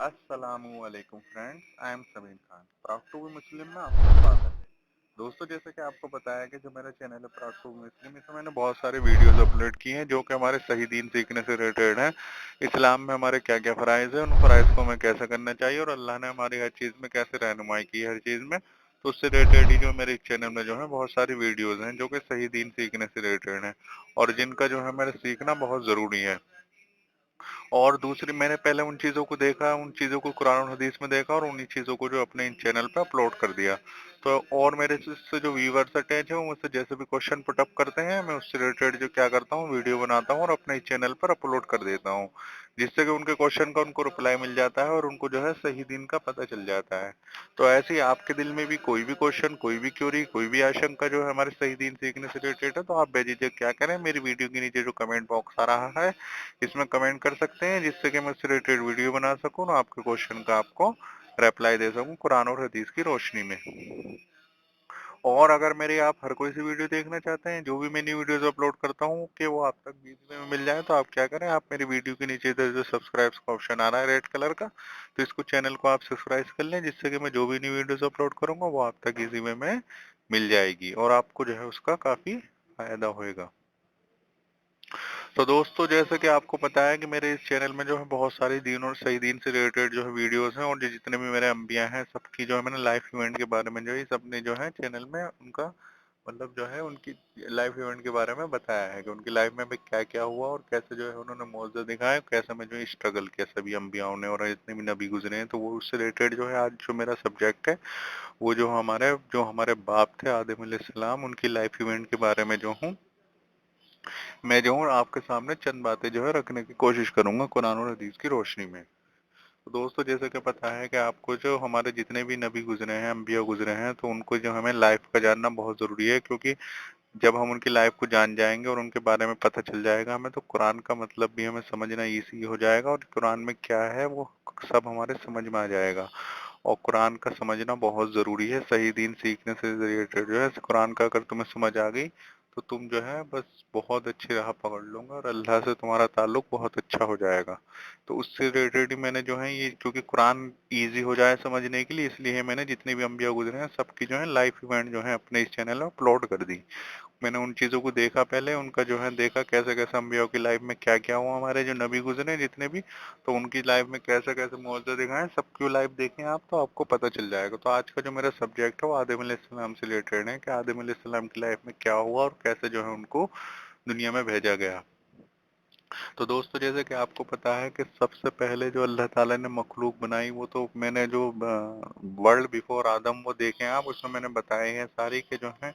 अस्सलामुअलैकुम friends, I am Sameer Khan, proud to be Muslim में आपका स्वागत है। दोस्तों, जैसे कि आपको पता है कि जो मेरा चैनल है प्राउड टू बी मुस्लिम, इसमें मैंने बहुत सारे वीडियोस अपलोड किए हैं जो कि हमारे सही दीन सीखने से रिलेटेड हैं। इस्लाम में हमारे क्या क्या फ़राइज़ है, उन फ़राइज़ को हमें कैसे करना चाहिए और अल्लाह ने हमारी हर चीज़ में कैसे रहनुमाई की है हर चीज़ में। तो उससे रिलेटेड ही जो मेरे चैनल में जो है बहुत सारी वीडियोज़ हैं जो कि सही दीन सीखने से रिलेटेड हैं और जिनका जो है मेरा सीखना बहुत ज़रूरी है। और दूसरी, मैंने पहले उन चीज़ों को देखा, उन चीज़ों को कुरान और हदीस में देखा और उन्हीं चीज़ों को जो अपने इन चैनल पे अपलोड कर दिया। तो और मेरे से जो व्यूवर्स अटैच है वो मुझसे जैसे भी क्वेश्चन पुट अप करते हैं, मैं उससे रिलेटेड जो क्या करता हूँ वीडियो बनाता हूँ और अपने इस चैनल पर अपलोड कर देता हूँ, जिससे कि उनके क्वेश्चन का उनको रिप्लाई मिल जाता है और उनको जो है सही दिन का पता चल जाता है। तो ऐसे ही आपके दिल में भी कोई भी क्वेश्चन, कोई भी क्यूरी, कोई भी आशंका जो है हमारे सही दीन सीखने से रिलेटेड है, तो आप बेझिझक क्या करें, मेरी वीडियो के नीचे जो कमेंट बॉक्स आ रहा है इसमें कमेंट कर सकते हैं, जिससे कि मैं उससे रिलेटेड वीडियो बना सकूं और आपके क्वेश्चन का आपको रिप्लाई दे सकूं कुरान और हदीस की रोशनी में। और अगर मेरे आप हर कोई सी वीडियो देखना चाहते हैं, जो भी मैं न्यू वीडियोस अपलोड करता हूं कि वो आप तक बीच में मिल जाए, तो आप क्या करें, आप मेरी वीडियो के नीचे इधर जो सब्सक्राइब का ऑप्शन आ रहा है रेड कलर का, तो इसको चैनल को आप सब्सक्राइब कर लें, जिससे कि मैं जो भी न्यू वीडियोस अपलोड करूंगा वो आप तक इजी वे में मिल जाएगी और आपको जो है उसका काफी फायदा होएगा। तो दोस्तों, जैसे कि आपको पता है कि मेरे इस चैनल में जो है बहुत सारी दीन और सही दीन से रिलेटेड जो है वीडियोस हैं और जो जितने भी मेरे अंबिया हैं सबकी जो है मैंने लाइफ इवेंट के बारे में जो है सबने जो है चैनल में उनका मतलब जो है उनकी लाइफ इवेंट के बारे में बताया है कि उनकी लाइफ में भी क्या क्या हुआ और कैसे जो है उन्होंने मौजूद दिखाया, कैसे में जो है स्ट्रगल किया सभी अंबियाओं ने और जितने भी नबी गुजरे हैं। तो वो उससे रिलेटेड जो है आज जो मेरा सब्जेक्ट है वो जो हमारे बाप थे आदम अलैहिस्सलाम, उनकी लाइफ इवेंट के बारे में जो हूँ मैं जो हूँ आपके सामने चंद बातें जो है रखने की कोशिश करूंगा कुरान और हदीस की रोशनी में। तो दोस्तों, जैसे कि पता है कि आपको जो हमारे जितने भी नबी गुजरे हैं, अंबिया गुजरे हैं, तो उनको जो हमें लाइफ का जानना बहुत ज़रूरी है, क्योंकि जब हम उनकी लाइफ को जान जाएंगे और उनके बारे में पता चल जाएगा हमें, तो कुरान का मतलब भी हमें समझना ईजी हो जाएगा और कुरान में क्या है वो सब हमारे समझ में आ जाएगा। और कुरान का समझना बहुत ज़रूरी है, सही दीन सीखने से रिलेटेड जो है कुरान का अगर तुम्हें समझ आ गई तो तुम जो है बस बहुत अच्छी राह पकड़ लूंगा और अल्लाह से तुम्हारा ताल्लुक बहुत अच्छा हो जाएगा। तो उससे रिलेटेड ही मैंने जो है ये, क्योंकि कुरान इजी हो जाए समझने के लिए, इसलिए मैंने जितने भी अंबिया गुजरे हैं सबकी जो है लाइफ इवेंट जो है अपने इस चैनल में अपलोड कर दी। मैंने उन चीज़ों को देखा, पहले उनका जो है देखा कैसे कैसे अम्बिया की लाइफ में क्या क्या हुआ, हमारे जो नबी गुजरे जितने भी, तो उनकी लाइफ में कैसे कैसे मौजूद दिखाए, सबकी लाइफ देखें आप तो आपको पता चल जाएगा। तो आज का जो मेरा सब्जेक्ट है वो आदम अलैहिस्सलाम से रिलेटेड है कि आदम अलैहिस्सलाम की लाइफ में क्या हुआ और कैसे जो है उनको दुनिया में भेजा गया। तो दोस्तों, जैसे कि आपको पता है कि सबसे पहले जो अल्लाह ताला ने मखलूक बनाई, वो तो मैंने जो वर्ल्ड बिफोर आदम वो देखे हैं आप, उसमें मैंने बताए हैं सारी के जो है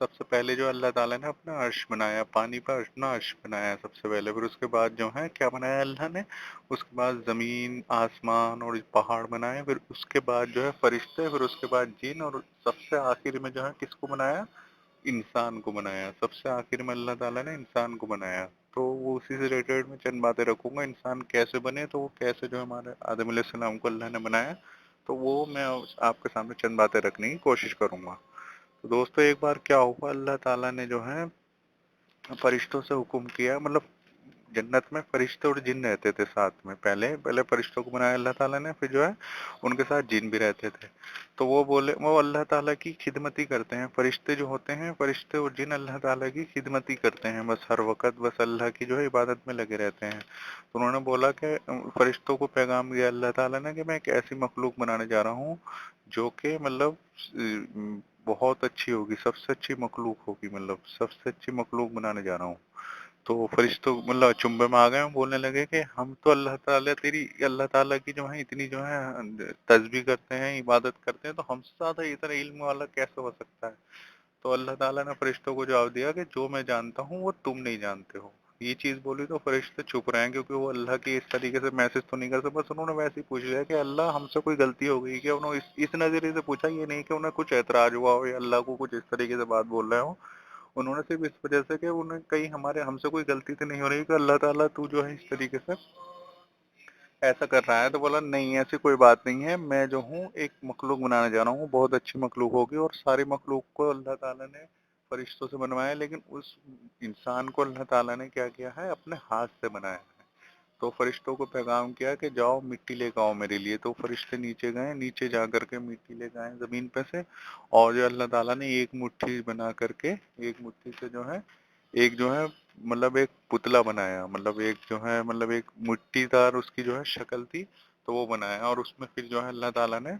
सबसे पहले जो अल्लाह ताला ने अपना अर्श बनाया, पानी पर अपना अर्श बनाया सबसे पहले, फिर उसके बाद जो है क्या बनाया अल्लाह ने, उसके बाद जमीन आसमान और पहाड़ बनाए, फिर उसके बाद जो है फरिश्ते, फिर उसके बाद जिन, और सबसे आखिर में जो है किसको बनाया, इंसान को बनाया। सबसे आखिर में अल्लाह ताला ने इंसान को बनाया। तो वो उसी से रिलेटेड मैं चंद बातें रखूंगा, इंसान कैसे बने, तो वो कैसे जो हमारे आदम अलैहिस्सलाम को अल्लाह ने बनाया, तो वो मैं आपके सामने चंद बातें रखने की कोशिश करूंगा। तो दोस्तों, एक बार क्या हुआ, अल्लाह ताला ने जो है फरिश्तों से हुक्म किया, मतलब जन्नत में फरिश्ते और जिन रहते थे साथ में, पहले पहले फरिश्तों को बनाया अल्लाह ताला ने, फिर जो है उनके साथ जिन भी रहते थे। तो वो बोले वो अल्लाह ताला की खिदमत ही करते हैं, फरिश्ते जो होते हैं, फरिश्ते और जिन अल्लाह ताला की खिदमत ही करते हैं, बस हर वक्त बस अल्लाह की जो है इबादत में लगे रहते हैं। तो उन्होंने बोला कि फरिश्तों को पैगाम दिया अल्लाह ताला ने कि मैं एक ऐसी मखलूक बनाने जा रहा हूँ जो कि मतलब बहुत अच्छी होगी, सबसे अच्छी मखलूक होगी, मतलब सबसे अच्छी मखलूक बनाने जा रहा हूँ। तो फरिश्तों मतलब अचंभे में आ गए, बोलने लगे कि हम तो अल्लाह ताला की जो है इतनी जो है तस्बीह करते हैं, इबादत करते हैं, तो हमसे ज्यादा इतना इल्म वाला कैसे हो सकता है। तो अल्लाह ताला ने फरिश्तों को जवाब दिया कि जो मैं जानता हूँ वो तुम नहीं जानते हो। ये चीज बोली तो फरिश्ते चुप रहे हैं, क्योंकि वो अल्लाह की इस तरीके से मैसेज तो नहीं कर सकते, बस उन्होंने वैसे ही पूछ लिया कि अल्लाह हमसे कोई गलती हो गई क्या। उन्होंने इस नजरिए से पूछा, ये नहीं कि उन्हें कुछ ऐतराज हुआ हो या अल्लाह को कुछ इस तरीके से बात बोल रहे हो। उन्होंने सिर्फ इस वजह से कि उन्हें कहीं हमारे हमसे कोई गलती तो नहीं हो रही कि अल्लाह ताला तू जो है इस तरीके से ऐसा कर रहा है। तो बोला नहीं, ऐसी कोई बात नहीं है, मैं जो हूँ एक मखलूक बनाने जा रहा हूँ, बहुत अच्छी मखलूक होगी। और सारी मखलूक को अल्लाह ताला ने फरिश्तों से बनवाया, लेकिन उस इंसान को अल्लाह ताला ने क्या किया है, अपने हाथ से बनाया है। तो फरिश्तों को पैगाम किया कि जाओ मिट्टी लेकर आओ मेरे लिए। तो फरिश्ते नीचे गए, नीचे जा करके मिट्टी लेकर आए जमीन पे से, और जो अल्लाह ताला ने एक मुट्ठी बना करके, एक मुट्ठी से जो है, एक जो है मतलब एक पुतला बनाया, मतलब एक जो है मतलब एक मिट्टीदार उसकी जो है शक्ल थी, तो वो बनाया, और उसमें फिर जो है अल्लाह ताला ने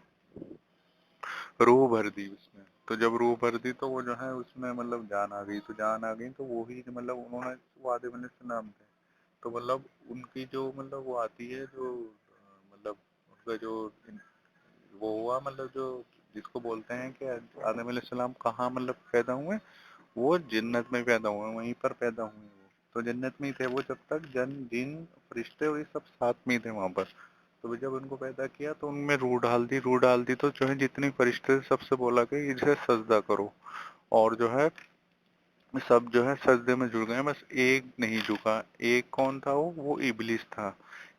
रूह भर दी उसमें। तो जब रूह भर दी तो वो जो है उसमें मतलब जान आ गई, तो जान आ गई तो वो ही मतलब उन्होंने, वो आदम अलैहिस्सलाम थे, तो मतलब उनकी जो मतलब वो आती है जो मतलब उनका जो वो हुआ, मतलब जो जिसको बोलते हैं कि आदम अलैहिस्सलाम कहाँ मतलब पैदा हुए, वो जन्नत में पैदा हुए, वहीं पर पैदा हुए वो, तो जन्नत में ही थे वो जब तक, जन जिन फरिश्ते और ये सब साथ में ही थे वहां पर। तो जब उनको पैदा किया तो उनमें रूह डाल दी, रूह डाल दी तो जो है जितने फरिश्ते थे सबसे बोला कि इसे सजदा करो, और जो है सब जो है सजदे में जुड़ गए, बस एक नहीं झुका। एक कौन था वो इबलीस था।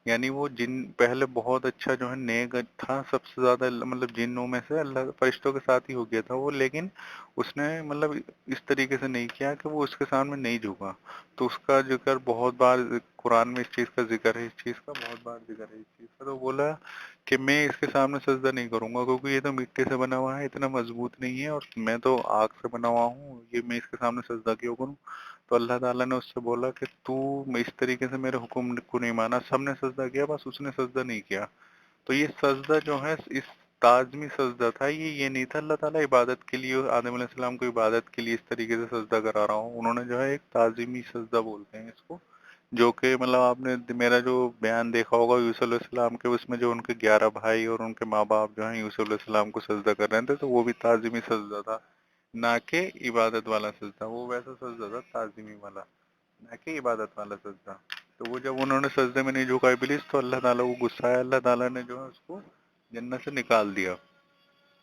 यानी वो जिन पहले बहुत अच्छा जो है नेक था, सबसे ज्यादा मतलब जिन्नों में से अल्लाह फरिश्तों के साथ ही हो गया था वो, लेकिन उसने मतलब इस तरीके से नहीं किया कि वो उसके सामने नहीं झुका। तो उसका जिक्र बहुत बार कुरान में, इस चीज का जिक्र है, इस चीज का बहुत बार जिक्र है इस चीज का। तो बोला कि मैं इसके सामने सजदा नहीं करूंगा, क्योंकि ये तो मिट्टी से बना हुआ है, इतना मजबूत नहीं है, और मैं तो आग से बना हुआ हूँ, ये मैं इसके सामने सजदा क्यों करूँ। तो अल्लाह ताला ने उससे बोला कि तू इस तरीके से मेरे हुक्म को नहीं माना, सबने सजदा किया बस उसने सजदा नहीं किया। तो ये सजदा जो है इस ताजमी सजदा था, ये नहीं था अल्लाह ताला इबादत के लिए आदम अलैहिस्सलाम को इबादत के लिए इस तरीके से सजदा करा रहा हूँ, उन्होंने जो है एक ताजीमी सजदा बोलते हैं इसको, जो कि मतलब आपने मेरा जो बयान देखा होगा यूसुफ अलैहिस्सलाम के, उसमें जो उनके 11 भाई और उनके माँ बाप जो हैं यूसुफ अलैहिस्सलाम को सजदा कर रहे थे, तो वो भी ताजीमी सजदा था, ना कि इबादत वाला सजदा। वो वैसा सजदा था ताजीमी वाला, ना कि इबादत वाला सजदा। तो वो जब उन्होंने सजदे में नहीं झुका इबलीस, तो अल्लाह ताला को गुस्सा आया, अल्लाह ताला ने जो है उसको जन्नत से निकाल दिया,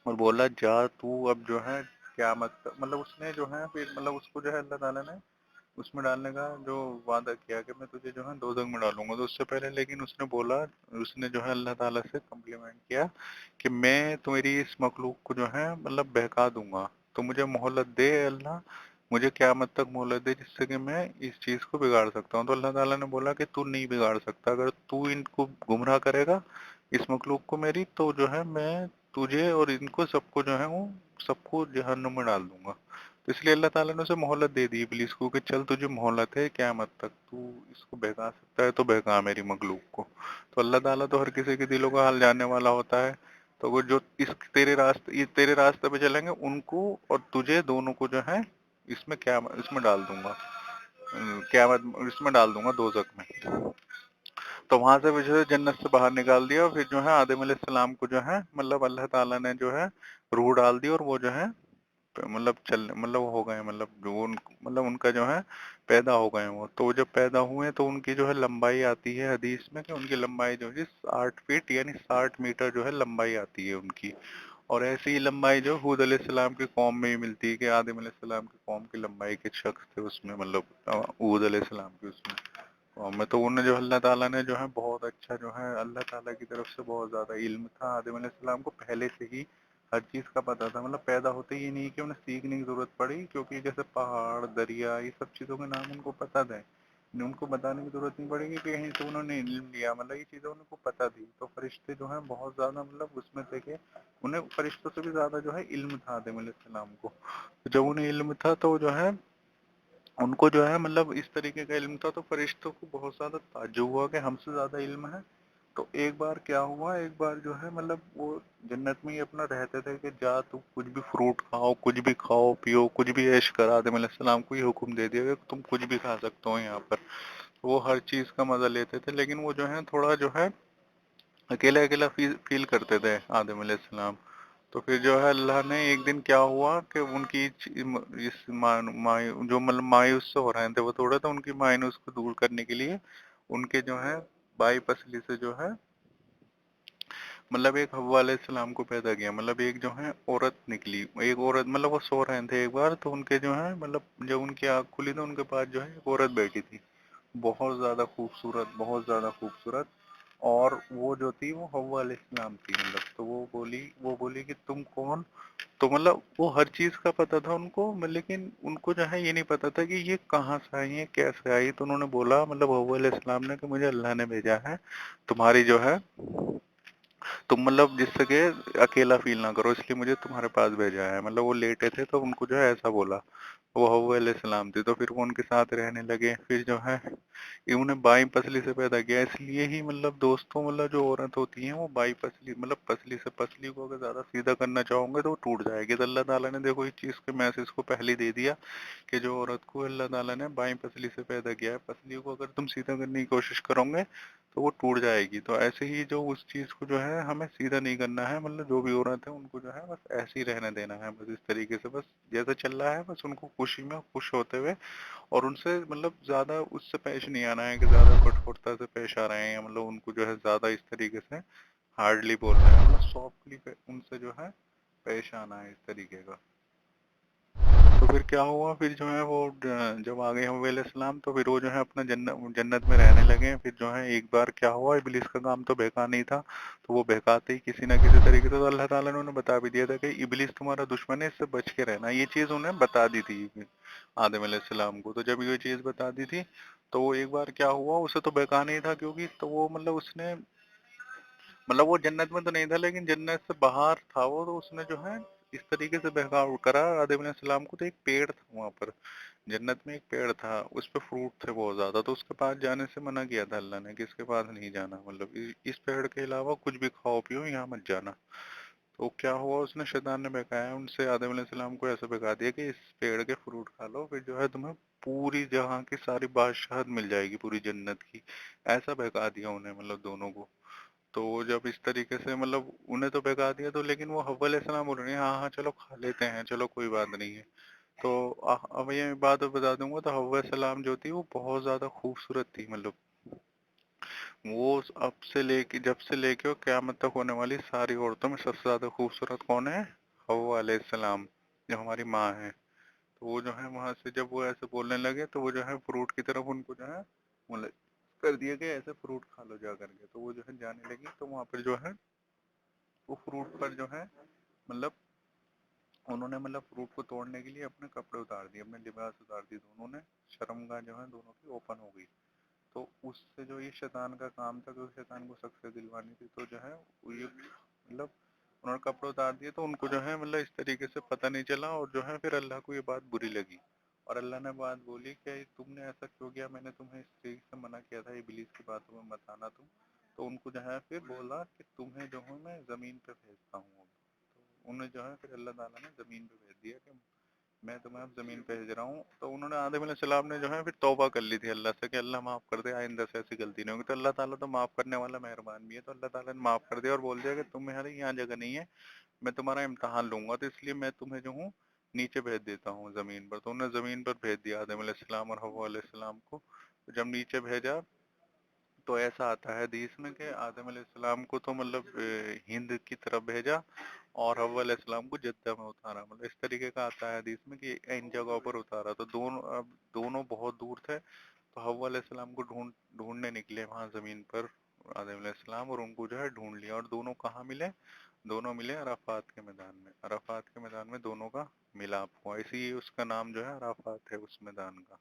और बोला जा तू अब जो है क़यामत मतलब उसने जो है फिर मतलब उसको जो है अल्लाह ताला ने उसमें डालने का जो वादा किया कि मैं तुझे जो है दोज़ख में डालूंगा। तो उससे पहले लेकिन उसने बोला, उसने जो है अल्लाह ताला से कम्प्लीमेंट किया कि मैं तुम्हारी इस मखलूक को जो है मतलब बहका दूंगा, तो मुझे मोहलत दे अल्लाह, मुझे क़यामत तक मोहलत दे, जिससे कि मैं इस चीज़ को बिगाड़ सकता हूँ। तो अल्लाह ताला ने बोला कि तू नहीं बिगाड़ सकता, अगर तू इनको गुमराह करेगा इस मखलूक को मेरी, तो जो है मैं तुझे और इनको सबको जो है वो सबको जहन्नुम में डाल दूंगा। तो इसलिए अल्लाह ताला ने उसे मोहलत दे दी इब्लीस को कि चल तुझे मोहलत है क़यामत तक, तू इसको बहका सकता है तो बहका मेरी मखलूक को। तो अल्लाह ताला तो हर किसी के दिलों का हाल जानने वाला होता है। तो वो जो इस तेरे रास्ते पे चलेंगे उनको और तुझे दोनों को जो है इसमें क्या इसमें डाल दूंगा, क़यामत इसमें डाल दूंगा दोज़ख में। तो वहां से मुझे जन्नत से बाहर निकाल दिया, और फिर जो है आदम अलैहिस्सलाम को जो है मतलब अल्लाह ताला ने जो है रूह डाल दी, और वो जो है मतलब चल मतलब वो हो गए, मतलब जो मतलब उनका जो है पैदा हो गए वो। तो वो जब पैदा हुए तो उनकी जो है लंबाई आती है हदीस में कि उनकी लंबाई जो है 60 फीट यानी 60 मीटर जो है लंबाई आती है उनकी। और ऐसी ही लंबाई जो हूद अलैहिस्सलाम की कौम में ही मिलती है, कि आदम अलैहिस्सलाम की कौम की लंबाई के शख्स थे उसमें, मतलब हूद अलैहिस्सलाम की उसमें कौम में। तो उन्हें जो अल्लाह ताला ने जो है बहुत अच्छा जो है अल्लाह ताला की तरफ से बहुत ज्यादा इल्म था आदम अलैहिस्सलाम को पहले से ही, हर चीज का पता था, मतलब पैदा होते ही नहीं कि उन्हें सीखने की जरूरत पड़ी, क्योंकि जैसे पहाड़ दरिया ये सब चीजों के नाम उनको पता थे, उनको बताने की जरूरत नहीं पड़ेगी कि कहीं से उन्होंने इल्म लिया, मतलब ये चीजें उनको पता थी। तो फरिश्ते जो है बहुत ज्यादा मतलब उसमें थे कि उन्हें फरिश्तों से भी ज्यादा जो है इल्म था आदम अलैहिस्सलाम को। जब उन्हें इल्म था तो जो है उनको जो है मतलब इस तरीके का इल्म था, तो फरिश्तों को बहुत ज्यादा ताज्जुब हुआ कि हमसे ज्यादा इल्म है। तो एक बार क्या हुआ, एक बार जो है मतलब वो जन्नत में ही अपना रहते थे कि जा तू कुछ भी फ्रूट खाओ, कुछ भी खाओ पियो, कुछ भी ऐश कर, आदम अलैहिस्सलाम को ये हुक्म दे दिया कि तुम कुछ भी खा सकते हो यहाँ पर। वो हर चीज का मजा लेते थे, लेकिन वो जो है थोड़ा जो है अकेला अकेला फील करते थे आदम अलैहिस्सलाम। तो फिर जो है अल्लाह ने एक दिन क्या हुआ कि उनकी इस जो मतलब मायूस से हो रहे थे वो थोड़ा, तो उनकी मायूस को दूर करने के लिए उनके जो है बाई पसली से जो है मतलब एक हव्वा अलैहिस्सलाम को पैदा किया, मतलब एक जो है औरत निकली, एक औरत, मतलब वो सो रहे थे एक बार, तो उनके जो है मतलब जब उनकी आँख खुली तो उनके पास जो है एक औरत बैठी थी, बहुत ज्यादा खूबसूरत, बहुत ज्यादा खूबसूरत। اور وہ جو تھی وہ حوا علیہ السلام تھی مطلب، تو وہ بولی کہ تم کون؟ تو مطلب وہ ہر چیز کا پتا تھا ان کو، لیکن ان کو جو ہے یہ نہیں پتا تھا کہ یہ کہاں سے آئی ہے، کیسے آئی. تو انہوں نے بولا مطلب حوا علیہ السلام نے کہ مجھے اللہ نے بھیجا ہے تمہاری جو ہے، تم مطلب جس سے کہ اکیلا فیل نہ کرو، اس لیے مجھے تمہارے پاس بھیجا ہے. مطلب وہ لیٹے تھے تو ان کو جو ہے ایسا بولا. وہ حوا علیہ السلام تھی، تو پھر وہ ان کے ساتھ رہنے لگے. پھر جو ہے انہیں بائیں پسلی سے پیدا کیا، اس لیے ہی مطلب دوستوں مطلب جو عورت ہوتی ہیں وہ بائی پسلی مطلب پسلی سے، پسلی کو اگر زیادہ سیدھا کرنا چاہو گے تو وہ ٹوٹ جائے گی. تو اللہ تعالیٰ نے دیکھو اس چیز کے میسج کو پہلے دے دیا کہ جو عورت کو اللہ تعالیٰ نے بائیں پسلی سے پیدا کیا ہے، پسلی کو اگر تم سیدھا کرنے کی کوشش کرو گے تو وہ ٹوٹ جائے گی. تو ایسے ہی جو اس چیز کو جو ہے ہمیں سیدھا نہیں کرنا ہے، مطلب جو بھی عورت ہے ان کو جو ہے بس ایسے ہی رہنے دینا ہے، بس اس طریقے سے، بس جیسا چل رہا ہے بس ان کو خوشی میں خوش ہوتے ہوئے، اور ان سے مطلب زیادہ اس سے پیش نہیں آنا ہے کہ زیادہ کٹھورتا سے پیش آ رہے ہیں، مطلب ان کو جو ہے زیادہ اس طریقے سے ہارڈلی بول رہے ہیں، مطلب سافٹلی ان سے جو ہے پیش آنا ہے اس طریقے کا. تو پھر کیا ہوا، پھر جو ہے وہ جب آ گئے حوا علیہ السلام تو پھر وہ جو ہے اپنا جنت میں رہنے لگے. پھر جو ہے ایک بار کیا ہوا، ابلیس کا کام تو بہکا نہیں تھا، تو وہ بہکاتے ہی کسی نہ کسی طریقے سے، تو اللہ تعالیٰ نے انہیں بتا بھی دیا تھا کہ ابلیس تمہارا دشمن ہے، اس سے بچ کے رہنا. یہ چیز انہیں بتا دی تھی آدم علیہ السلام کو. تو جب یہ چیز بتا دی تھی تو وہ ایک بار کیا ہوا، اسے تو بہکا نہیں تھا کیونکہ تو وہ مطلب اس نے مطلب وہ جنت میں تو نہیں تھا لیکن جنت سے باہر تھا وہ، تو اس نے جو ہے اس طریقے سے بہکاؤ کرا آدم علیہ السلام کو. تو ایک پیڑ تھا وہاں پر جنت میں، ایک پیڑ تھا اس پہ فروٹ تھے بہت زیادہ، تو اس کے پاس جانے سے منع کیا تھا اللہ نے کہ اس کے پاس نہیں جانا، مطلب اس پیڑ کے علاوہ کچھ بھی کھاؤ پیو یہاں مت جانا. تو کیا ہوا، اس نے شیطان نے بہکایا ان سے، آدم علیہ السلام کو ایسا بہکا دیا کہ اس پیڑ کے فروٹ کھا لو پھر جو ہے تمہیں پوری جہاں کی ساری بادشاہت مل جائے گی پوری جنت کی. ایسا بہکا دیا انہیں مطلب دونوں کو. تو وہ جب اس طریقے سے مطلب انہیں تو بہکا دیا، تو لیکن وہ حوا علیہ السلام بول رہے ہیں ہاں ہاں چلو کھا لیتے ہیں، چلو کوئی بات نہیں ہے. تو اب یہ بات بتا دوں گا، تو حوا علیہ السلام جو تھی وہ بہت زیادہ خوبصورت تھی. مطلب وہ اب سے لے کے جب سے لے کے قیامت تک ہونے والی ساری عورتوں میں سب سے زیادہ خوبصورت کون ہے؟ حوا علیہ السلام، جو ہماری ماں ہے. تو وہ جو ہے وہاں سے جب وہ ایسے بولنے لگے تو وہ جو ہے فروٹ کی طرف ان کو جو ہے مطلب کر دیا کہ ایسے فروٹ کھا لو جا کر کے. تو وہ جو ہے جانے لگی تو وہاں پر جو ہے وہ فروٹ پر جو ہے مطلب انہوں نے مطلب فروٹ کو توڑنے کے لیے اپنے کپڑے اتار دیے، اپنے لباس اتار دیے، دونوں نے شرم گاہ جو ہے دونوں کی اوپن ہو گئی. تو اس سے جو یہ شیطان کا کام تھا کہ شیطان کو سخت دلوانی تھی، تو جو ہے وہ یہ مطلب انہوں نے کپڑے اتار دیے تو ان کو جو ہے مطلب اس طریقے سے پتہ نہیں چلا، اور جو ہے پھر اللہ کو یہ بات بری لگی اور اللہ نے بات بولی کہ تم نے ایسا کیوں کیا، میں نے تمہیں اس چیز سے منع کیا تھا ابلیس کی باتوں میں مت آنا تم. تو ان کو جو ہے پھر بولا کہ تمہیں جو ہوں میں زمین پہ بھیجتا ہوں. تو انہیں جو ہے پھر اللہ تعالیٰ نے زمین پہ بھیج دیا کہ میں تمہیں اب زمین پہ بھیج رہا ہوں. تو انہوں نے آدم علیہ السلام نے جو ہے پھر توبہ کر لی تھی اللہ سے کہ اللہ معاف کر دے، آئندہ سے ایسی غلطی نہیں ہوگی. تو اللہ تعالیٰ تو معاف کرنے والا مہربان بھی ہے، تو اللہ تعالیٰ نے معاف کر دیا اور بول دیا کہ تمہارے یہاں جگہ نہیں ہے، میں تمہارا امتحان لوں گا، تو اس لیے میں تمہیں جو ہوں نیچے بھیج دیتا ہوں زمین پر. تو انہوں نے زمین پر بھیج دیا آدم علیہ السلام اور حوا علیہ السلام کو. جب نیچے بھیجا تو ایسا آتا ہے حدیث میں کہ آدم علیہ السلام کو تو مطلب ہند کی طرف بھیجا اور حوا علیہ السلام کو جدہ میں اتارا. مطلب اس طریقے کا آتا ہے حدیث میں کہ ان جگہوں پر اتارا. تو دونوں بہت دور تھے، تو حوا علیہ السلام کو ڈھونڈنے نکلے وہاں زمین پر آدم علیہ السلام، اور ان کو جو ہے ڈھونڈ لیا. اور دونوں کہاں ملے؟ دونوں ملے عرفات کے میدان میں. عرفات کے میدان میں دونوں کا ملاپ ہوا، اسی اس کا نام جو ہے عرفات ہے اس میدان کا.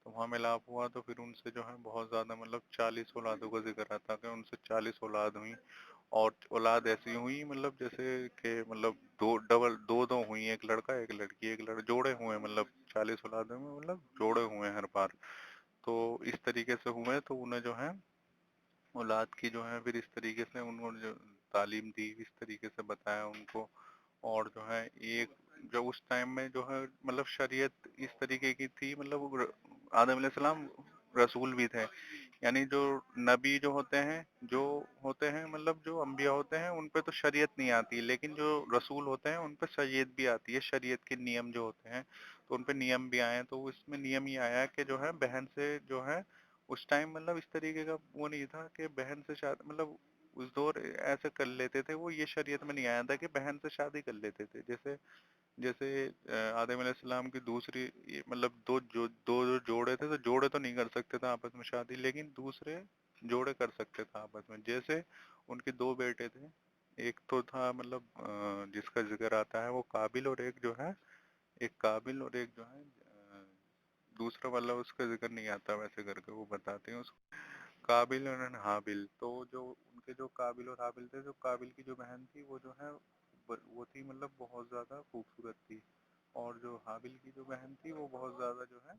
تو وہاں ملاپ ہوا تو پھر ان سے جو ہے بہت زیادہ مطلب 40 اولادوں کا ذکر آتا کہ ان سے 40 اولاد ہوئی. اور اولاد ایسی ہوئی مطلب جیسے کہ مطلب دو ہوئی، ایک لڑکا ایک لڑکی، جوڑے ہوئے مطلب 40 اولادوں میں مطلب جوڑے ہوئے ہر بار. تو اس طریقے سے ہوئے تو انہیں جو ہے اولاد کی جو ہے پھر اس طریقے سے انہوں نے جو تعلیم دی، اس طریقے سے بتایا ان کو. اور جو ہے ایک جو اس ٹائم میں جو ہے مطلب شریعت اس طریقے کی تھی، مطلب آدم علیہ السلام رسول بھی تھے، یعنی جو نبی جو ہوتے ہیں مطلب جو انبیاء ہوتے ہیں ان پہ تو شریعت نہیں آتی، لیکن جو رسول ہوتے ہیں ان پہ شریعت بھی آتی ہے، شریعت کے نیم جو ہوتے ہیں تو ان پہ نیم بھی آئے ہیں. تو اس میں نیم یہ آیا ہے کہ جو ہے بہن سے جو ہے اس ٹائم مطلب اس طریقے کا وہ نہیں تھا کہ بہن سے شادی مطلب اس دور ایسے کر لیتے تھے، وہ یہ شریعت میں نہیں آیا تھا کہ بہن سے شادی کر لیتے تھے. جیسے جیسے آدم علیہ السلام کی دوسری مطلب دو جو جوڑے تھے تو جوڑے تو نہیں کر سکتے تھے آپس میں شادی، لیکن دوسرے जोड़े कर सकते थे आपस में। जैसे उनके दो बेटे थे, एक तो था मतलब जिसका जिक्र आता है वो काबिल, और एक जो है, एक काबिल और एक जो है दूसरा वाला उसका जिक्र नहीं आता वैसे करके वो बताते हैं उसको, काबिल और हाबिल। तो जो उनके जो काबिल और हाबिल थे, जो काबिल की जो बहन थी वो जो है वो थी मतलब बहुत ज्यादा खूबसूरत थी, और जो हाबिल की जो बहन थी वो बहुत ज्यादा जो है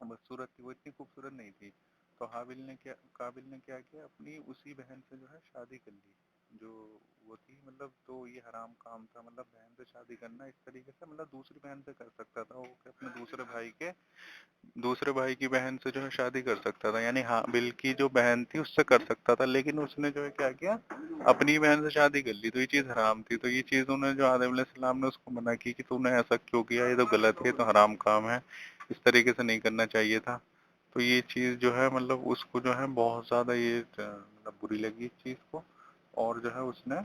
बदसूरत थी, वो इतनी खूबसूरत नहीं थी। तो काबिल ने क्या किया, अपनी उसी बहन से जो है शादी कर ली जो वो थी मतलब। तो ये हराम काम था, मतलब बहन से शादी करना इस तरीके से, मतलब दूसरी बहन से कर सकता था वो कि अपने दूसरे भाई की बहन से जो है शादी कर सकता था, यानी हाबिल की जो बहन थी उससे कर सकता था, लेकिन उसने जो है क्या किया, अपनी बहन से शादी कर ली। तो ये चीज हराम थी। तो ये चीज उन्हें जो आदम अलैहिस्सलाम ने उसको मना की कि तूने ऐसा क्यों किया, ये तो गलत है, ये तो हराम काम है, इस तरीके से नहीं करना चाहिए था। तो ये चीज जो है मतलब उसको जो है बहुत ज्यादा ये मतलब बुरी लगी इस चीज को, और जो है उसने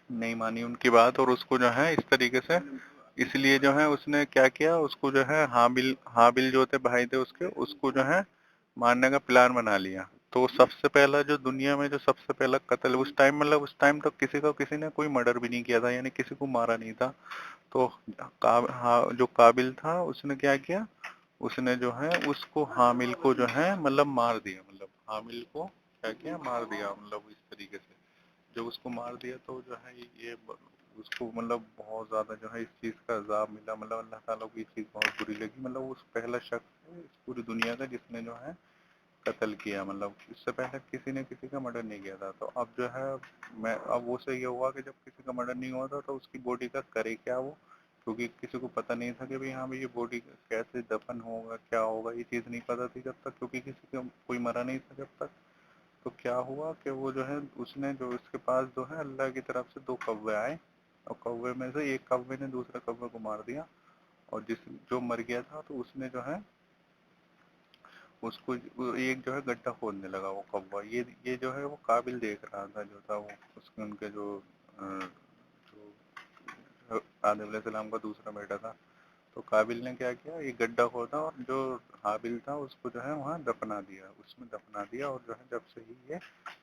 नहीं मानी उनकी बात, और उसको जो है इस तरीके से, इसलिए जो है उसने क्या किया, उसको जो है हाबिल हाबिल जो थे भाई थे उसके, उसको जो है मारने का प्लान बना लिया। तो सबसे पहला जो दुनिया में जो सबसे पहला कत्ल उस टाइम, मतलब उस टाइम तो किसी ने कोई मर्डर भी नहीं किया था, यानी किसी को मारा नहीं था। तो जो काबिल था उसने क्या किया, उसने जो है उसको हामिल को जो है मतलब मार दिया, मतलब हामिल को क्या किया, मार दिया, मतलब इस तरीके से। जब उसको मार दिया तो जो है उसको मतलब बहुत ज़्यादा जो है इस चीज़ का अज़ाब मिला, मतलब अल्लाह ताला को ये चीज़ बहुत बुरी लगी। मतलब उस पहला शख्स है इस पूरी दुनिया का जिसने जो है कत्ल किया, मतलब इससे पहले किसी ने किसी का मर्डर नहीं किया था। तो अब जो है मैं अब वो से ये हुआ कि जब किसी का मर्डर नहीं हुआ था तो उसकी बॉडी का करे क्या वो, क्योंकि किसी को पता नहीं था कि भाई हाँ भाई ये बॉडी कैसे दफन होगा, क्या होगा, ये चीज़ नहीं पता थी जब तक, क्योंकि किसी का कोई मरा नहीं था जब तक। तो क्या हुआ कि वो जो है उसने जो उसके पास जो है अल्लाह की तरफ से दो कौवे आए, और कौवे में से एक कौवे ने दूसरे कौवे को मार दिया, और जो मर गया था तो उसने जो है उसको एक जो है गड्ढा खोदने लगा वो कौवा। ये जो है वो काबिल देख रहा था, जो था वो उसके उनके जो आदम सलाम का दूसरा बेटा था। तो काबिल ने क्या किया, ये गड्ढा खोदा और जो हाबिल था उसको जो है वहाँ दफना दिया, उसमें दफना दिया, और जो है जब से ही ये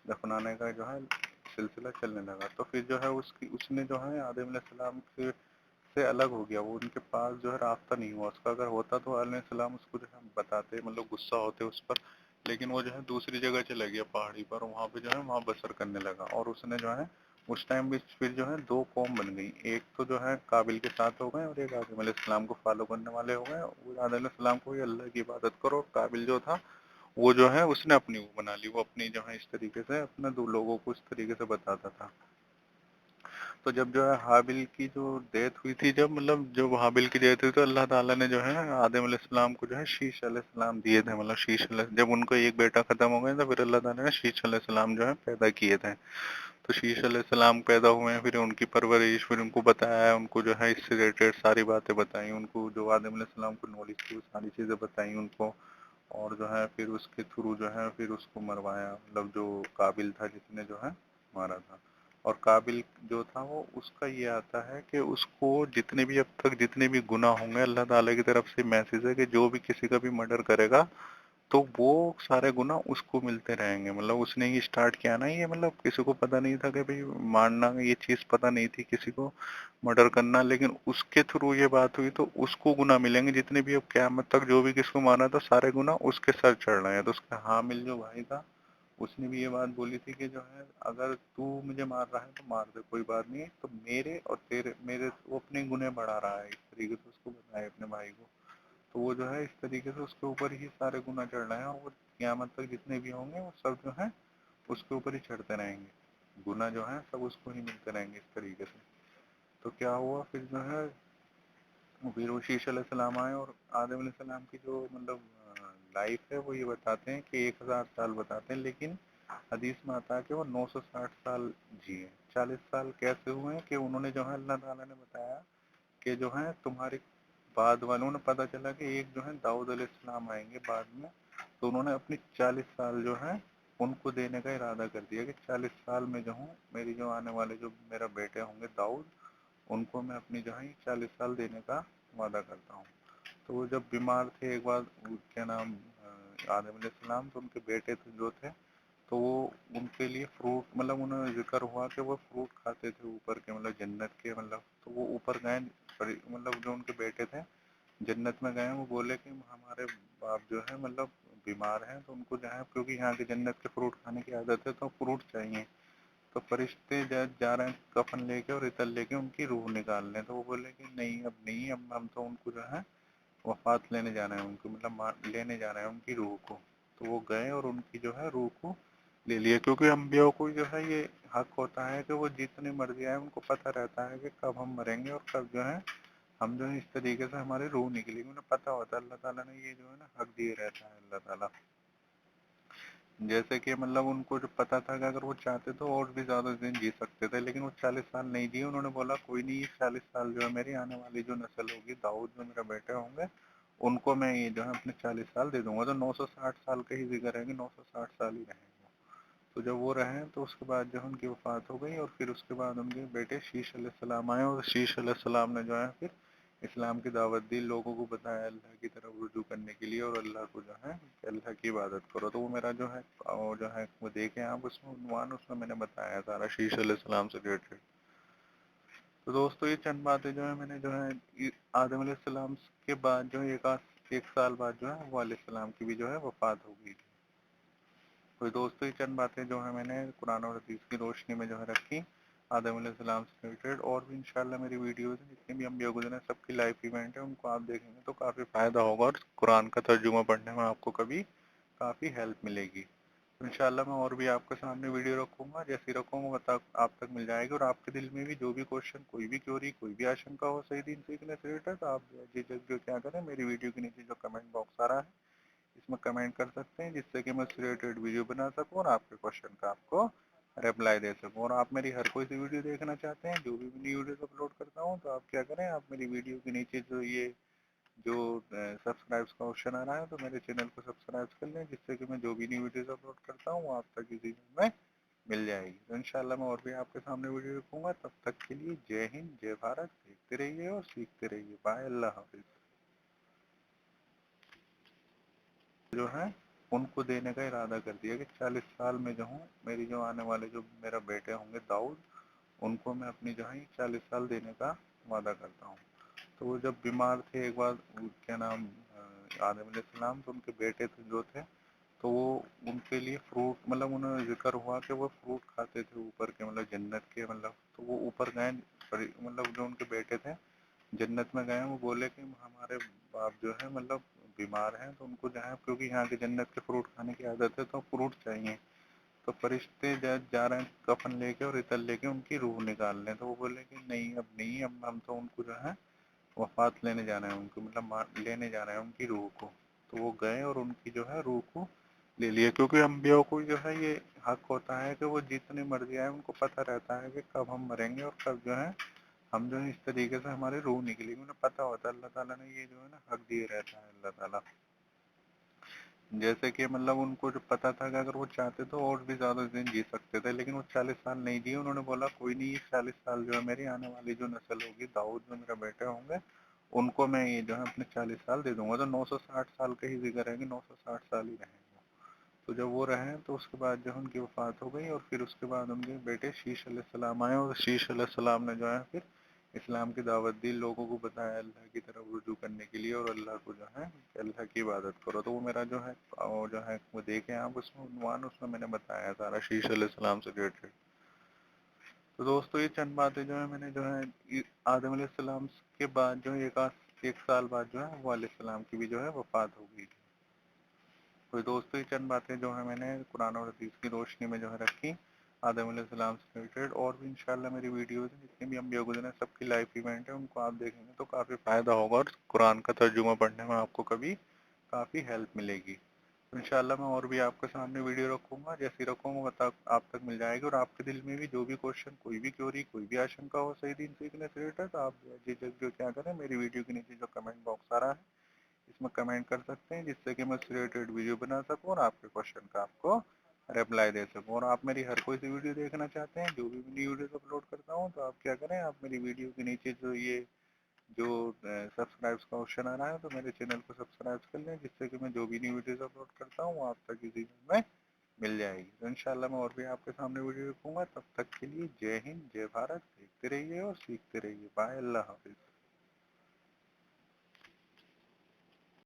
दफनाने का जो है सिलसिला चलने लगा। तो फिर जो है उसने जो है आदम सलाम से अलग हो गया, वो उनके पास जो है रास्ता नहीं हुआ उसका। अगर होता तो सलाम उसको जो है बताते, मतलब गुस्सा होते उस पर, लेकिन वो जो है दूसरी जगह चला गया पहाड़ी पर, वहाँ पे जो है वहाँ बसर करने लगा। और उसने जो है उस टाइम भी फिर जो है दो कौम बन गई, एक तो जो है काबिल के साथ हो गए और एक आदम अलैहिस्सलाम को फॉलो करने वाले हो गए। वो आदम अलैहिस्सलाम को अल्लाह की इबादत करो, काबिल जो था वो जो है उसने अपनी वो बना ली, वो अपनी जो है इस तरीके से अपने दो लोगों को इस तरीके से बताता था। तो जब जो है हाबिल की जो डेथ हुई थी, जब मतलब जब हाबिल की डेथ हुई तो अल्लाह ताला ने जो है आदम अलैहिस्सलाम को जो है शीश अलैहिस्सलाम दिए थे, मतलब जब उनको एक बेटा खत्म हो गया तो फिर अल्लाह ताला ने शीश अलैहिस्सलाम जो है पैदा किए थे। तो शीश अलैहिस्सलाम पैदा हुए हैं, फिर उनकी परवरिश, फिर उनको बताया, उनको जो है इससे रिलेटेड सारी बातें बताई, उनको जो आदम अलैहिस्सलाम को नॉलेज थी वो सारी चीज़ें बताई उनको। और जो है फिर उसके थ्रू जो है फिर उसको मरवाया, मतलब जो काबिल था जिसने जो है मारा था। और काबिल जो था वो उसका ये आता है कि उसको जितने भी अब तक जितने भी गुनाह होंगे, अल्लाह ताला की तरफ से मैसेज है कि जो भी किसी का भी मर्डर करेगा तो वो सारे गुनाह उसको मिलते रहेंगे। मतलब उसने ही स्टार्ट किया ना ये, मतलब किसी को पता नहीं था कि भाई मारना, ये चीज़ पता नहीं थी किसी को, मर्डर करना, लेकिन उसके थ्रू ये बात हुई तो उसको गुनाह मिलेंगे जितने भी। अब क़यामत तक जो भी किसको मारा था सारे गुनाह उसके सर चढ़ रहे हैं। तो उसका हामिल जो भाई था उसने भी ये बात बोली थी कि जो है अगर तू मुझे मार रहा है तो मार दे, कोई बात नहीं, तो मेरे और तेरे मेरे वो अपने गुनह बढ़ा रहा है, इस तरीके से उसको बताया अपने भाई को। तो वो जो है इस तरीके से उसके ऊपर ही सारे गुनाह चढ़ रहे हैं, और वो क़यामत तक जितने भी होंगे वो सब जो है उसके ऊपर ही चढ़ते रहेंगे, गुनाह जो है सब उसको ही मिलते रहेंगे इस तरीके से। तो क्या हुआ फिर जो है फिर वो शीश अलैहिस्सलाम आए, और आदम अलैहिस्सलाम की जो मतलब लाइफ है वो ये बताते हैं कि 1000 साल बताते हैं, लेकिन हदीस में आता है कि वो 960 साल जिए। 40 साल कैसे हुए हैं कि उन्होंने जो है अल्लाह ताला ने बताया कि जो है तुम्हारे बाद वालों ने, पता चला कि एक जो है दाऊद अलैहिस्सलाम आएंगे बाद में, तो उन्होंने अपनी 40 साल जो है उनको देने का इरादा कर दिया कि 40 साल में जो हूँ मेरी जो आने वाले जो मेरा बेटे होंगे दाऊद, उनको मैं अपनी जो है 40 साल देने का वादा करता हूँ। तो वो जब बीमार थे एक बार, क्या नाम आदम अलैहिस्सलाम, तो उनके बेटे थे जो थे, तो वो उनके लिए फ्रूट, मतलब उन्हें जिक्र हुआ कि वो फ्रूट खाते थे ऊपर के, मतलब जन्नत के, मतलब तो वो ऊपर गए, मतलब जो उनके बेटे थे जन्नत में गए, वो बोले कि हमारे बाप जो है मतलब बीमार हैं, तो उनको जो है, क्योंकि यहाँ के जन्नत के फ्रूट खाने की आदत है, तो फ्रूट चाहिए। तो फरिश्ते जा रहे हैं कफन लेके और इतर लेके उनकी रूह निकाल लें, तो वो बोले कि नहीं, अब नहीं, अब हम तो उनको जो है वफात लेने जा रहे हैं, उनको मतलब लेने जा रहे हैं उनकी रूह को। तो वो गए और उनकी जो है रूह को ले लिया, क्योंकि अम्बिया को जो है ये हक होता है कि वो जितनी मर्जी आए, उनको पता रहता है कि कब हम मरेंगे और कब जो है हम जो है इस तरीके से हमारी रूह निकलेगी, उन्हें पता होता है, अल्लाह ताला ने ये जो है ना हक दिए रहता है अल्लाह ताला। जैसे कि मतलब उनको जो पता था कि अगर वो चाहते तो और भी ज़्यादा दिन जी सकते थे, लेकिन वो 40 साल नहीं जिए। उन्होंने बोला कोई नहीं, ये 40 साल जो है मेरी आने वाली जो नस्ल होगी, दाऊद जो मेरे बेटे होंगे, उनको मैं ये जो है अपने 40 साल दे दूंगा, तो 960 साल के ही जिक्र रहेंगे, 960 साल ही रहेंगे। तो जब वो रहे तो उसके बाद जो है उनकी वफात हो गई, और फिर उसके बाद उनके बेटे शीश अलैहिस्सलाम आए, और शीश अलैहिस्सलाम ने जो है फिर इस्लाम की दावत दी, लोगों को बताया अल्लाह की तरफ रुजू करने के लिए, और अल्लाह को जो है कि अल्लाह की इबादत करो। तो वो मेरा जो है वो देखें आप, उसमें उन्वान उसमें मैंने बताया सारा शीश अलैहिस्सलाम से रिलेटेड। तो दोस्तों ये चंद बातें जो है मैंने जो है आदम अलैहिस्सलाम के बाद जो है एक साल बाद जो है वो अलैहिस्सलाम की भी जो है वफात हो गई थी। तो दोस्तों ये चंद बातें जो है मैंने कुरान और हदीस की रोशनी में जो है रखी आदम अलैहिस्सलाम से रिलेटेड, और भी इंशाल्लाह मेरी वीडियोज़ जितने भी अम्बिया गुज़रे सबकी लाइफ इवेंट है उनको आप देखेंगे तो काफ़ी फ़ायदा होगा, और कुरान का तर्जुमा पढ़ने में आपको कभी काफ़ी हेल्प मिलेगी। तो इंशाल्लाह मैं और भी आपके सामने वीडियो रखूंगा, जैसे रखूंगा बता आप तक मिल जाएगी, और आपके दिल में भी जो भी क्वेश्चन, कोई भी क्वेरी, कोई भी आशंका हो सही दीन सीखने से रिलेटेड, तो आप झिझक जो क्या करें, मेरी वीडियो के नीचे जो कमेंट बॉक्स आ रहा है इसमें कमेंट कर सकते हैं, जिससे कि मैं उससे रिलेटेड वीडियो बना सकूँ और आपके क्वेश्चन का आपको रिप्लाई दे सकूँ। और आप मेरी हर कोई सी वीडियो देखना चाहते हैं, जो भी नई वीडियोस अपलोड करता हूँ, तो आप क्या करें, आप मेरी वीडियो के नीचे जो सब्सक्राइब का ऑप्शन आ रहा है, तो मेरे चैनल को सब्सक्राइब कर लें, जिससे कि मैं जो भी नई वीडियोस अपलोड करता हूँ वो आप तक इजी में मिल जाएगी। तो इंशाल्लाह मैं और भी आपके सामने वीडियो रखूँगा। तब तक के लिए जय हिंद, जय भारत, देखते रहिए और सीखते रहिए। बाय, अल्लाह हाफिज़। जो है उनको देने का इरादा कर दिया कि 40 साल में जो हूँ, मेरी जो आने वाले जो मेरा बेटे होंगे दाऊद, उनको मैं अपनी जो है 40 साल देने का वादा करता हूँ। तो वो जब बीमार थे एक बार, क्या नाम, आदम अलैहिस्सलाम, तो उनके बेटे थे जो थे, तो वो उनके लिए फ्रूट, मतलब उन्हें जिक्र हुआ कि वो फ्रूट खाते थे ऊपर के, मतलब जन्नत के, मतलब तो वो ऊपर गए, मतलब जो उनके बेटे थे जन्नत में गए, वो बोले कि हमारे बाप जो है मतलब बीमार हैं, तो उनको जो है, क्योंकि यहाँ के जन्नत के फ्रूट खाने की आदत है, तो फ्रूट चाहिए। तो फरिश्ते जा रहे हैं कफन लेके और इतर लेके उनकी रूह निकाल लें, तो वो बोले कि नहीं, अब नहीं, अब हम तो उनको जो है वफात लेने जा रहे हैं, उनको मतलब लेने जा रहे हैं उनकी रूह को। तो वो गए और उनकी जो है रूह को ले लिया, क्योंकि अम्बिया को जो है ये हक होता है कि वो जितनी मर्जी आए, उनको पता रहता है कि कब हम मरेंगे और कब जो है हम जो है इस तरीके से हमारी रूह निकलेगी, उन्हें पता होता है, अल्लाह ताला ने ये जो है ना हक दिए रहता है अल्लाह ताला। जैसे कि मतलब उनको जो पता था कि अगर वो चाहते तो और भी ज़्यादा दिन जी सकते थे, लेकिन वो 40 साल नहीं जिए। उन्होंने बोला कोई नहीं, ये 40 साल जो है मेरी आने वाली जो नस्ल होगी, दाऊद जो मेरे बेटे होंगे, उनको मैं ये जो है अपने 40 साल दे दूंगा, तो 960 साल के ही जिक्र रहेंगे, 960 साल ही रहेंगे। तो जब वो रहे तो उसके बाद जो है उनकी वफात हो गई, और फिर उसके बाद उनके बेटे शीश अलैहिस्सलाम आए, और शीश अलैहिस्सलाम ने जो है फिर इस्लाम की दावत दी, लोगों को बताया अल्लाह की तरफ रुजू करने के लिए, और अल्लाह को जो है कि अल्लाह की इबादत करो। तो वो मेरा जो है वो देखें आप, उसमें उन्वान उसमें मैंने बताया सारा शीश अलैहिस्सलाम से रिलेटेड। तो दोस्तों ये चंद बातें जो है मैंने जो है आदम अलैहिस्सलाम के बाद जो है एक साल बाद जो है वो अलैहिस्सलाम की भी जो है वफात हो गई थी। तो दोस्तों ये चंद बातें जो है मैंने कुरान और हदीस की रोशनी में जो है रखी आदम अलैहिस्सलाम से रिलेटेड, और भी इंशाल्लाह मेरी वीडियोज़ जितने भी अम्बिया गुज़रे सबकी लाइफ इवेंट है उनको आप देखेंगे तो काफ़ी फ़ायदा होगा, और कुरान का तर्जुमा पढ़ने में आपको कभी काफ़ी हेल्प मिलेगी। तो इंशाल्लाह मैं और भी आपके सामने वीडियो रखूंगा, जैसे ही रखूंगा बता आप तक मिल जाएगी, और आपके दिल में भी जो भी क्वेश्चन, कोई भी क्वेरी, कोई भी आशंका हो सही दीन सीखने से रिलेटेड, तो आप झिझक जो क्या करें, मेरी वीडियो के नीचे जो कमेंट बॉक्स आ रहा है इसमें कमेंट कर सकते हैं, जिससे कि मैं उससे रिलेटेड वीडियो बना सकूँ और आपके क्वेश्चन का आपको रिप्लाई दे सकूँ। और आप मेरी हर कोई सी वीडियो देखना चाहते हैं, जो भी नई वीडियोस अपलोड करता हूँ, तो आप क्या करें, आप मेरी वीडियो के नीचे जो सब्सक्राइब का ऑप्शन आ रहा है तो मेरे चैनल को सब्सक्राइब कर लें, जिससे कि मैं जो भी न्यू वीडियोस अपलोड करता हूँ वो आप तक इसी में मिल जाएगी। तो इंशाल्लाह मैं और भी आपके सामने वीडियो रखूंगा। तब तक के लिए जय हिंद, जय भारत। देखते रहिए और सीखते रहिए। बाय, अल्लाह हाफिज।